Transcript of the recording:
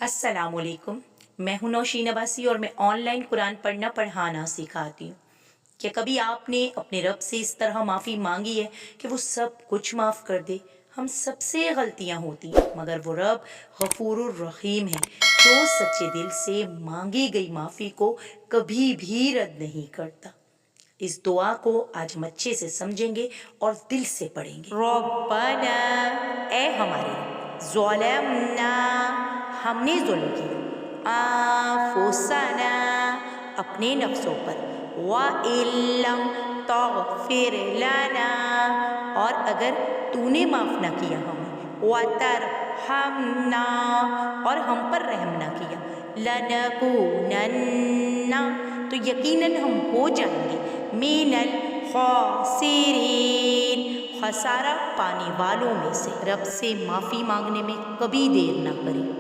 अस्सलामुअलैकुम। मैं हूं नौशीन अब्बासी और मैं ऑनलाइन कुरान पढ़ना पढ़ाना सिखाती हूँ। क्या कभी आपने अपने रब से इस तरह माफ़ी मांगी है कि वो सब कुछ माफ़ कर दे? हम सबसे गलतियां होती हैं, मगर वो रब गफूरुर रहीम है जो सच्चे दिल से मांगी गई माफ़ी को कभी भी रद्द नहीं करता। इस दुआ को आज हम अच्छे से समझेंगे और दिल से पढ़ेंगे। रब्बना, ए हमारे रब, ज़लमना, हमने जुल्म किया, आफुसना, अपने नफ्सों पर, व इल्लम तगफिर लना, और अगर तूने माफ़ ना किया हमें, व तरहमना, और हम पर रहम ना किया, लनकूनन्ना, तो यकीनन हम हो जाएंगे, मिनल खासिरीन, खसारा पाने वालों में से। रब से माफ़ी मांगने में कभी देर ना करें।